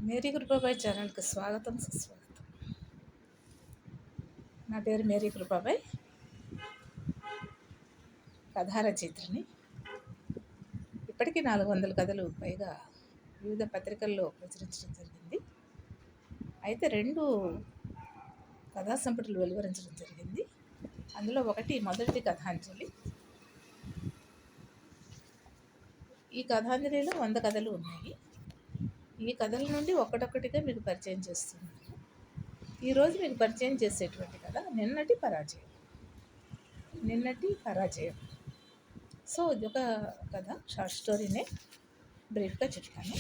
Mary Kripabai ఛానల్కి స్వాగతం సుస్వాగతం. నా పేరు మేరీ కృపాబాయ్, కథా రచయిత్రిని. ఇప్పటికీ 400 కథలు పైగా వివిధ పత్రికల్లో ప్రచురించడం జరిగింది. అయితే 2 కథా సంపుటలు వెలువరించడం జరిగింది. అందులో మొదటి కథాంజలి. ఈ కథాంజలిలో 100 కథలు ఉన్నాయి. ఈ కథల నుండి ఒక్కొక్కటిగా మీకు పరిచయం చేస్తున్నాను. ఈరోజు మీకు పరిచయం చేసేటువంటి కథ నిన్నటి పరాజయం. సో ఇది ఒక కథ, షార్ట్ స్టోరీనే, బ్రీఫ్గా చెప్తాను.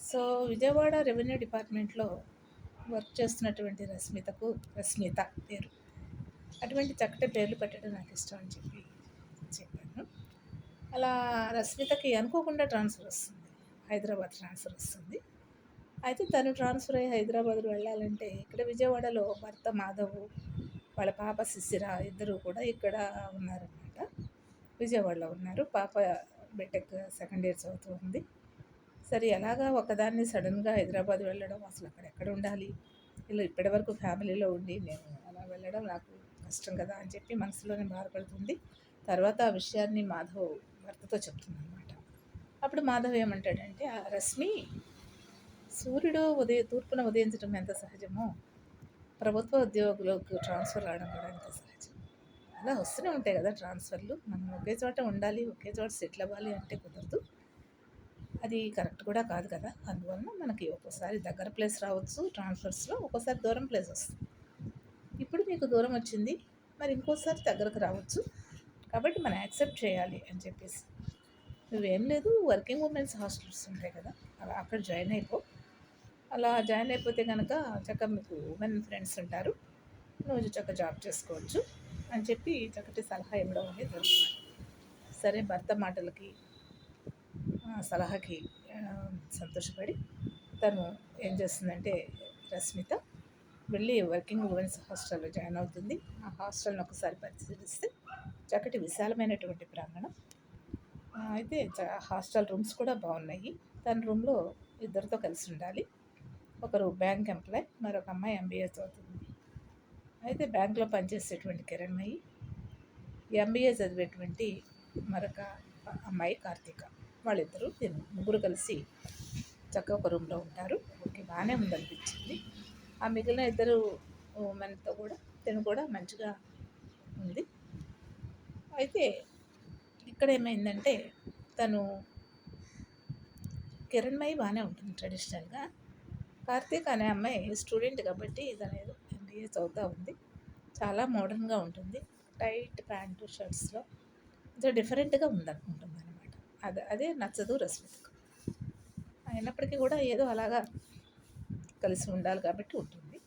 సో విజయవాడ రెవెన్యూ డిపార్ట్మెంట్లో వర్క్ చేస్తున్నటువంటి రస్మిత పేరు. అటువంటి చక్కటి పేర్లు పెట్టడం నాకు ఇష్టం అని చెప్పాను. అలా రస్మితకి అనుకోకుండా హైదరాబాద్ ట్రాన్స్ఫర్ వస్తుంది. అయితే తను ట్రాన్స్ఫర్ అయ్యి హైదరాబాద్ వెళ్ళాలంటే ఇక్కడ విజయవాడలో భర్త మాధవ్, వాళ్ళ పాప శిశిర ఇద్దరు కూడా ఇక్కడ ఉన్నారన్నమాట. విజయవాడలో ఉన్నారు. పాప బీటెక్ సెకండ్ ఇయర్ చదువుతుంది. సరే, ఎలాగా ఒకదాన్ని సడన్గా హైదరాబాద్ వెళ్ళడం, అసలు అక్కడ ఉండాలి, ఇలా ఇప్పటివరకు ఫ్యామిలీలో ఉండి నేను అలా వెళ్ళడం నాకు కష్టం కదా అని చెప్పి మనసులోనే బాధపడుతుంది. తర్వాత ఆ విషయాన్ని మాధవ్ భర్తతో చెప్తుందన్నమాట. అప్పుడు మాధవ్ ఏమంటాడంటే, రశ్మి, సూర్యుడు తూర్పున ఉదయించడం ఎంత సహజమో ప్రభుత్వ ఉద్యోగులకు ట్రాన్స్ఫర్ రావడం కూడా ఎంత సహజం. అలా వస్తూనే ఉంటాయి కదా ట్రాన్స్ఫర్లు. మనం ఒకే చోట ఉండాలి, ఒకే చోట సెటిల్ అవ్వాలి అంటే కుదరదు. అది కరెక్ట్ కూడా కాదు కదా. అందువలన మనకి ఒక్కోసారి దగ్గర ప్లేస్ రావచ్చు ట్రాన్స్ఫర్స్లో, ఒక్కోసారి దూరం ప్లేస్ వస్తుంది. ఇప్పుడు మీకు దూరం వచ్చింది, మరి ఇంకోసారి దగ్గరకు రావచ్చు. కాబట్టి మనం యాక్సెప్ట్ చేయాలి అని చెప్పేసి, నువ్వేం లేదు, వర్కింగ్ ఉమెన్స్ హాస్టల్స్ ఉంటాయి కదా, అలా అక్కడ జాయిన్ అయిపో. అలా జాయిన్ అయిపోతే కనుక చక్కగా మీకు ఉమెన్ ఫ్రెండ్స్ ఉంటారు, నువ్వు చక్కగా జాబ్ చేసుకోవచ్చు అని చెప్పి చక్కటి సలహా ఇవ్వడం అనేది జరుగుతుంది. సరే, భర్త మాటలకి సలహాకి సంతోషపడి తను ఏం చేస్తుందంటే, రస్మిత వెళ్ళి వర్కింగ్ ఉమెన్స్ హాస్టల్లో జాయిన్ అవుతుంది. ఆ హాస్టల్ని ఒకసారి పరిశీలిస్తే చక్కటి విశాలమైనటువంటి ప్రాంగణం. అయితే హాస్టల్ రూమ్స్ కూడా బాగున్నాయి. తన రూమ్లో ఇద్దరితో కలిసి ఉండాలి. ఒకరు బ్యాంక్ ఎంప్లాయ్, మరొక అమ్మాయి ఎంబీఏ చదువుతుంది. అయితే బ్యాంక్లో పనిచేసేటువంటి కిరణ్మయి, ఎంబీఏ చదివేటువంటి మరొక అమ్మాయి కార్తీక, వాళ్ళిద్దరూ ముగ్గురు కలిసి చక్కగా ఒక రూమ్లో ఉంటారు. ఓకే, బాగానే ఉందనిపించింది. ఆ మిగిలిన ఇద్దరు ఉమెన్తో కూడా తను కూడా మంచిగా ఉంది. అయితే ఇక్కడ ఏమైందంటే, తను కిరణ్మయి బాగానే ఉంటుంది ట్రెడిషనల్గా. కార్తీక్ అనే అమ్మాయి స్టూడెంట్ కాబట్టి తను ఏదో ఎంబీఏ చదువుతూ ఉంది. చాలా మోడర్న్గా ఉంటుంది. టైట్ ప్యాంటు షర్ట్స్లో కొంచెం డిఫరెంట్గా ఉంటుంది అనమాట. అదే నచ్చదు రస్మితకు. అయినప్పటికీ కూడా ఏదో అలాగా కలిసి ఉండాలి కాబట్టి ఉంటుంది.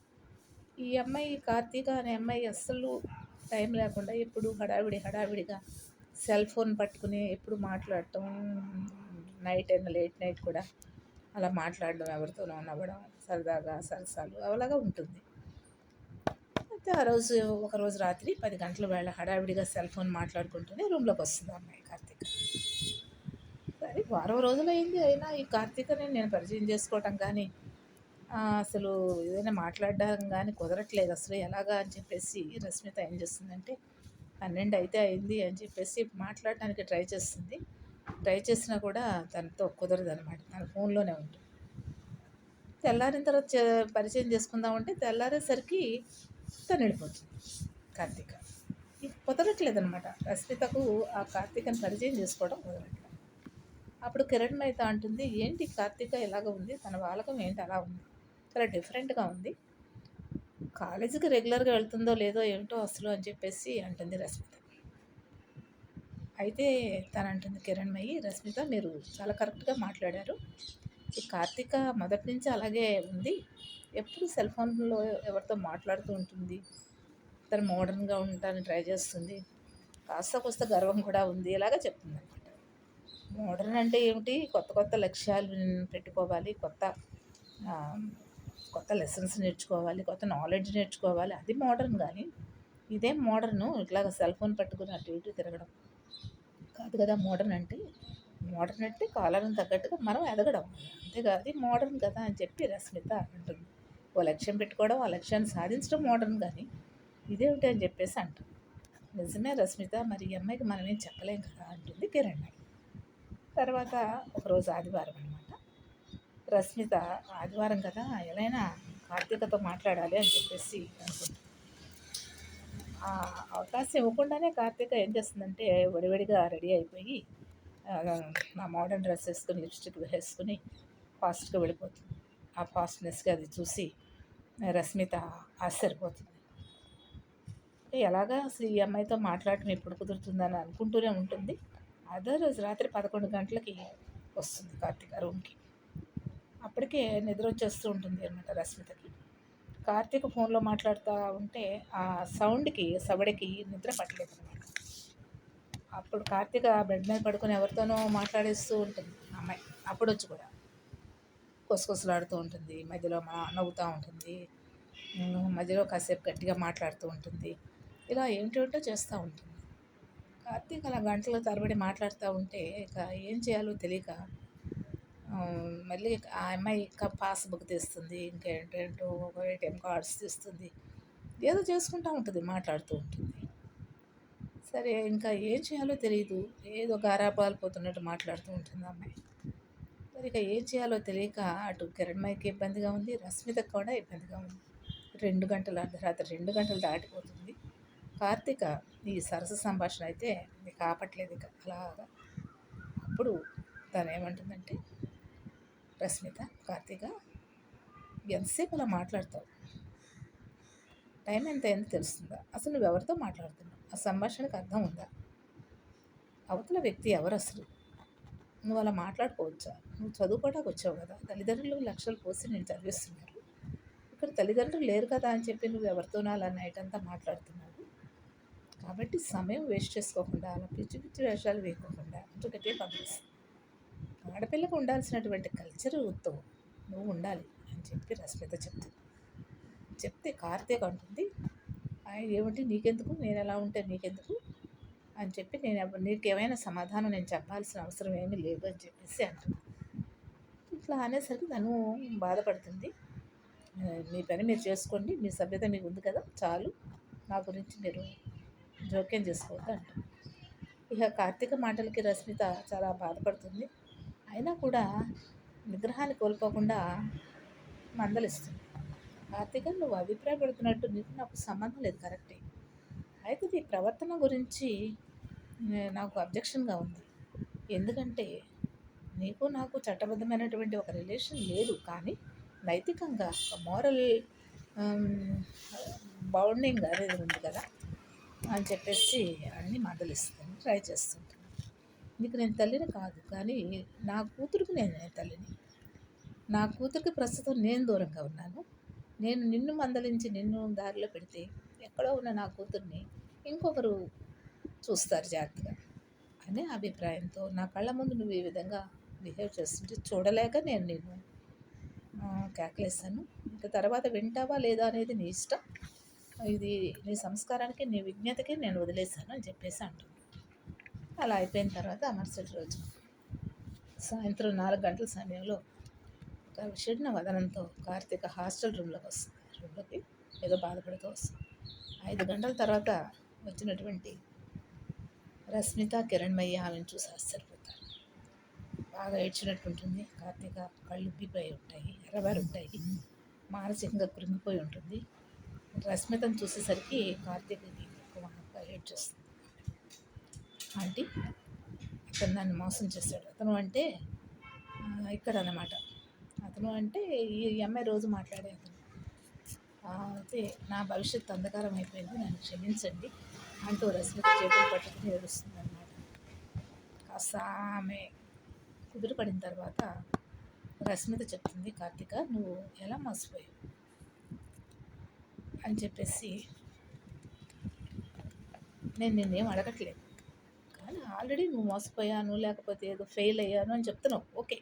ఈ అమ్మాయి కార్తీక అనే అమ్మాయి అస్సలు టైం లేకుండా ఎప్పుడు హడావిడిగా సెల్ ఫోన్ పట్టుకుని ఎప్పుడు మాట్లాడటం, నైట్ అయినా లేట్ నైట్ కూడా అలా మాట్లాడడం, ఎవరితోనో నవ్వడం, సరదాగా సరసాలు అలాగా ఉంటుంది. అయితే ఒకరోజు రాత్రి 10 గంటల వేళ హడావిడిగా సెల్ ఫోన్ మాట్లాడుకుంటూనే రూమ్లోకి వస్తుంది అమ్మాయి కార్తీక. సరే, వారం రోజులైంది, అయినా ఈ కార్తీకని నేను పరిచయం చేసుకోవటం కానీ అసలు ఏదైనా మాట్లాడడం కానీ కుదరట్లేదు అసలు, ఎలాగా అని చెప్పేసి రస్మిత ఏం చేస్తుందంటే, 12 అయితే అయింది అని చెప్పేసి మాట్లాడటానికి ట్రై చేస్తుంది. ట్రై చేసినా కూడా తనతో కుదరదు అనమాట. తన ఫోన్లోనే ఉంటుంది. తెల్లారిన తర్వాత పరిచయం చేసుకుందామంటే తెల్లారేసరికి తను వెళ్ళిపోతుంది కార్తీక. కుదరట్లేదు అనమాట రస్మితకు ఆ కార్తీకని పరిచయం చేసుకోవడం కుదరట్లేదు. అప్పుడు కిరణ్మయిత అంటుంది, ఏంటి కార్తీక ఎలాగ ఉంది, తన వాలకం ఏంటి అలా ఉంది, చాలా డిఫరెంట్గా ఉంది, కాలేజీకి రెగ్యులర్గా వెళ్తుందో లేదో ఏమిటో అసలు అని చెప్పేసి అంటుంది రస్మిత. అయితే తను అంటుంది కిరణ్మయి, రస్మిత మీరు చాలా కరెక్ట్గా మాట్లాడారు. ఈ కార్తీక మొదటి నుంచి అలాగే ఉంది, ఎప్పుడు సెల్ ఫోన్లో ఎవరితో మాట్లాడుతూ ఉంటుంది, తను మోడర్న్గా ఉండటానికి ట్రై చేస్తుంది, కాస్త గర్వం కూడా ఉంది, ఇలాగా చెప్తుంది అనమాట. మోడర్న్ అంటే ఏమిటి, కొత్త లక్ష్యాలు పెట్టుకోవాలి, కొత్త లెసన్స్ నేర్చుకోవాలి, కొత్త నాలెడ్జ్ నేర్చుకోవాలి, అది మోడర్న్. కానీ ఇదేం మోడర్ను, ఇట్లాగ సెల్ ఫోన్ పట్టుకుని అటు ఇటు తిరగడం కాదు కదా మోడర్న్ అంటే. మోడర్న్ అంటే కాలానికి తగ్గట్టుగా మనం ఎదగడం, అంతేగా అది మోడర్న్ కదా అని చెప్పి రష్మిత అంటుంది. ఓ లక్ష్యం పెట్టుకోవడం, ఆ లక్ష్యాన్ని సాధించడం మోడర్న్ కానీ ఇదేమిటి అని చెప్పేసి అంటాం. నిజమే రష్మిత, మరి ఈ అమ్మాయికి మనం ఏం చెప్పలేం కదా అంటుంది కిరణ్. తర్వాత ఒకరోజు ఆదివారం అనమాట. రష్మిత ఆదివారం కదా ఎలాగైనా కార్తీకతో మాట్లాడాలి అని చెప్పేసి అనుకుంటుంది. ఆ అవకాశం ఇవ్వకుండానే కార్తీక ఏం చేస్తుందంటే వడివడిగా రెడీ అయిపోయి ఆ మోడర్న్ డ్రెస్ వేసుకుని లిప్స్టిక్ వేసుకుని ఫాస్ట్గా వెళ్ళిపోతుంది. ఆ ఫాస్ట్నెస్గా అది చూసి రష్మిత ఆశ్చర్యపోతుంది. ఎలాగా అసలు ఈ అమ్మాయితో మాట్లాడటం ఎప్పుడు కుదురుతుందని అనుకుంటూనే ఉంటుంది. అదే రోజు రాత్రి 11 గంటలకి వస్తుంది కార్తీక రూమ్కి. అప్పటికే నిద్ర వచ్చేస్తూ ఉంటుంది అనమాట రష్మితకి. కార్తీక ఫోన్లో మాట్లాడుతూ ఉంటే ఆ సవడికి నిద్ర పట్టలేదు అనమాట. అప్పుడు కార్తీక బెడ్ మీద పడుకొని ఎవరితోనో మాట్లాడేస్తూ ఉంటుంది అమ్మాయి. అప్పుడు వచ్చి కూడా కొసకొసలాడుతూ ఉంటుంది, మధ్యలో నవ్వుతూ ఉంటుంది, మధ్యలో కాసేపు గట్టిగా మాట్లాడుతూ ఉంటుంది. ఇలా ఏంటేంటో చేస్తూ ఉంటుంది. కార్తీక్ అలా గంటల తరబడి మాట్లాడుతూ ఉంటే ఇక ఏం చేయాలో తెలియక మళ్ళీ ఆ అమ్మాయి ఇంకా పాస్బుక్ తీస్తుంది, ఇంకేంటేంటో ఏటీఎం కార్డ్స్ తీస్తుంది, ఏదో చేసుకుంటూ ఉంటుంది, మాట్లాడుతూ ఉంటుంది. సరే ఇంకా ఏం చేయాలో తెలియదు, ఏదో గారాపాలు పోతున్నట్టు మాట్లాడుతూ ఉంటుంది అమ్మాయి. మరి ఇక ఏం చేయాలో తెలియక అటు కిరణ్మయ్యకి ఇబ్బందిగా ఉంది, రష్మితకు కూడా ఇబ్బందిగా ఉంది. 2 గంటలు, అర్ధరాత్రి 2 గంటలు దాటిపోతుంది. కార్తీక ఈ సరస సంభాషణ అయితే నీకు ఆపట్లేదు ఇక అలాగా. అప్పుడు తను ఏమంటుందంటే, రష్మిత, కార్తీక ఎంతసేపు అలా మాట్లాడతావు? టైం ఎంత అయింది తెలుస్తుందా? అసలు నువ్వు ఎవరితో మాట్లాడుతున్నావు? ఆ సంభాషణకు అర్థం ఉందా? అవతల వ్యక్తి ఎవరు అసలు? నువ్వు అలా మాట్లాడుకోవచ్చా? నువ్వు చదువుకోవడానికి వచ్చావు కదా, తల్లిదండ్రులు లక్షలు పోసి నేను చదివిస్తున్నారు, ఇక్కడ తల్లిదండ్రులు లేరు కదా అని చెప్పి నువ్వు ఎవరితోనో అలా నైట్ అంతా మాట్లాడుతున్నావు. కాబట్టి సమయం వేస్ట్ చేసుకోకుండా, అలా పిచ్చి పిచ్చి వేషాలు వేయకోకుండా ఇంకొకటే పంపిస్తుంది. ఆడపిల్లకు ఉండాల్సినటువంటి కల్చర్తో నువ్వు ఉండాలి అని చెప్పి రష్మిత చెప్తే కార్తీక్ అంటుంది, ఏమిటి నీకెందుకు, నేను ఎలా ఉంటే నీకెందుకు అని చెప్పి నీకేమైనా సమాధానం నేను చెప్పాల్సిన అవసరం ఏమీ లేదు అని చెప్పేసి అంటుంది. ఇట్లా అనేసరికి తను బాధపడుతుంది. మీ పని మీరు చేసుకోండి, మీ సభ్యత మీకు ఉంది కదా, చాలు, నా గురించి మీరు జోక్యం చేసుకోవద్దు అంటుంది. ఇక కార్తీక మాటలకి రష్మిత చాలా బాధపడుతుంది. అయినా కూడా నిగ్రహాన్ని కోల్పోకుండా మందలిస్తుంది. కార్తీక, నువ్వు అభిప్రాయపడుతున్నట్టు నీకు నాకు సంబంధం లేదు, కరెక్టే. అయితే ఈ ప్రవర్తన గురించి నాకు అబ్జెక్షన్గా ఉంది. ఎందుకంటే నీకు నాకు చట్టబద్ధమైనటువంటి ఒక రిలేషన్ లేదు, కానీ నైతికంగా మోరల్ బౌండింగ్ అనేది ఉంది కదా అని చెప్పేసి అన్నీ మందలిస్తుంది, ట్రై చేస్తుంటాను. నీకు నేను తల్లిని కాదు, కానీ నా కూతురికి నేను తల్లిని. నా కూతురికి ప్రస్తుతం నేను దూరంగా ఉన్నాను. నేను నిన్ను మందలించి నిన్ను దారిలో పెడితే ఎక్కడో ఉన్న నా కూతుర్ని ఇంకొకరు చూస్తారు జాగ్రత్తగా అనే అభిప్రాయంతో నా కళ్ళ ముందు నువ్వు ఈ విధంగా బిహేవ్ చేస్తుంటే చూడలేక నేను నిన్ను కేకలేస్తాను. ఇంకా తర్వాత వింటావా లేదా అనేది నీ ఇష్టం, ఇది నీ సంస్కారానికి నీ విజ్ఞతకి నేను వదిలేశాను అని చెప్పేసి అంటుంది. అలా అయిపోయిన తర్వాత మరుసటి రోజు సాయంత్రం 4 గంటల సమయంలో ఒక విషణ్ణ వదనంతో కార్తీక హాస్టల్ రూమ్లోకి ఏదో బాధపడుతూ వస్తుంది. 5 గంటల తర్వాత వచ్చినటువంటి రష్మిత, కిరణ్మయ్య ఆమెను చూసి ఆశ్చర్యపోతారు. బాగా ఏడ్చినట్టుంటుంది. కార్తీక కళ్ళు ఉబ్బిపోయి ఉంటాయి, ఎర్రబారి ఉంటాయి, మానసికంగా కృంగిపోయి ఉంటుంది. రష్మితను చూసేసరికి కార్తీకకి ఎక్కువ ఏడ్చేస్తుంది. ఆంటీ, అతను నన్ను మోసం చేశాడు. అతను అంటే ఇక్కడ అన్నమాట. అతను అంటే ఈ అమ్మాయి రోజు మాట్లాడే అతను. అయితే నా భవిష్యత్తు అంధకారం అయిపోయింది, నన్ను క్షమించండి అంటూ రష్మిత చేతులు పట్టుకుని ఏడుస్తుంది అన్నమాట. కాస్త ఆమె కుదురుపడిన తర్వాత రష్మిత చెప్తుంది, కార్తీక నువ్వు ఎలా మోసపోయావు అని చెప్పేసి, నేను నిన్నేం అడగట్లేదు, కానీ ఆల్రెడీ నువ్వు మోసపోయాను లేకపోతే ఏదో ఫెయిల్ అయ్యాను అని చెప్తున్నావు, ఓకే.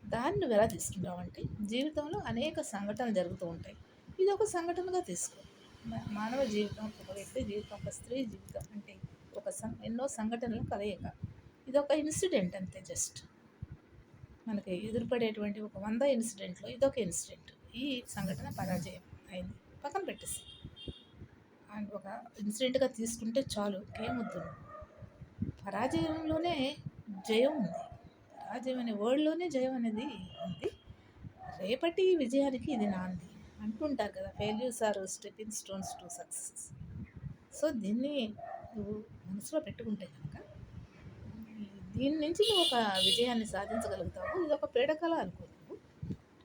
దాన్ని నువ్వు ఎలా తీసుకుంటావు అంటే, జీవితంలో అనేక సంఘటనలు జరుగుతూ ఉంటాయి, ఇది ఒక సంఘటనగా తీసుకో. మానవ జీవితం, ఒక వ్యక్తి జీవితం, ఒక స్త్రీ జీవితం అంటే ఎన్నో సంఘటనలు కలయిక. ఇదొక ఇన్సిడెంట్ అంతే జస్ట్. మనకి ఎదురుపడేటువంటి ఒక 100 ఇన్సిడెంట్‌లో ఇదొక ఇన్సిడెంట్. ఈ సంఘటన పరాజయం అయింది. పక్కన పెట్టేసేయి. అండ్ ఒక ఇన్సిడెంట్‌గా తీసుకుంటే చాలు. ఇంకేమొద్దు. పరాజయంలోనే జయం ఉంది. పరాజయం అనే వర్డ్‌లోనే జయం అనేది ఉంది. రేపటి విజయానికి ఇది నాంది అంటుంటారు కదా! Failures are stepping stones to success. So, దీన్ని నువ్వు మనసులో పెట్టుకుంటే కనుక దీని నుంచి నువ్వు ఒక విజయాన్ని సాధించగలుగుతావు. ఇదొక పీడకల అనుకో నువ్వు.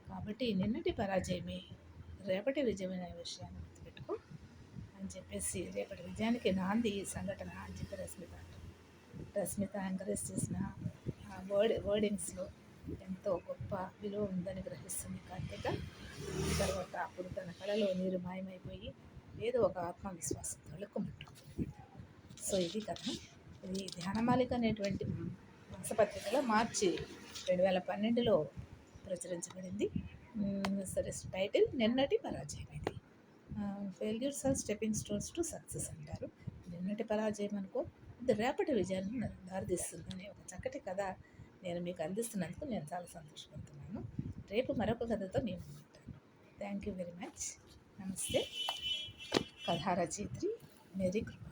కాబట్టి నిన్నటి పరాజయమే రేపటి విజయం అనే విషయాన్ని గుర్తుపెట్టుకో అని చెప్పేసి, రేపటి విజయానికి నాంది ఈ సంఘటన అని చెప్పి రష్మిత అంటుంది. రష్మిత ఎంకరేజ్ చేసిన ఆ వర్డింగ్స్లో ఎంతో గొప్ప విలువ ఉందని గ్రహిస్తుంది కార్తీక. తర్వాత అప్పుడు తన కళలో నీరు మాయమైపోయి ఏదో ఒక ఆత్మవిశ్వాసం తళుక్కుమంటుంది. సో ఇది కథ. ఇది ధ్యానమాలిక అనేటువంటి మాసపత్రికలో మార్చి 2012లో ప్రచురించబడింది. సరే, టైటిల్ నిన్నటి పరాజయం. ఇది failures are stepping stones to success అంటారు. నిన్నటి పరాజయం అనుకో, ఇది రేపటి విజయాన్ని దారితీస్తుందనే ఒక చక్కటి కథ నేను మీకు అందిస్తున్నందుకు నేను చాలా సంతోషపడుతున్నాను. రేపు మరొక కథతో నేను ఉంటాను. Thank you very much. నమస్తే. కథా రచయిత్రి మేరీ కృప.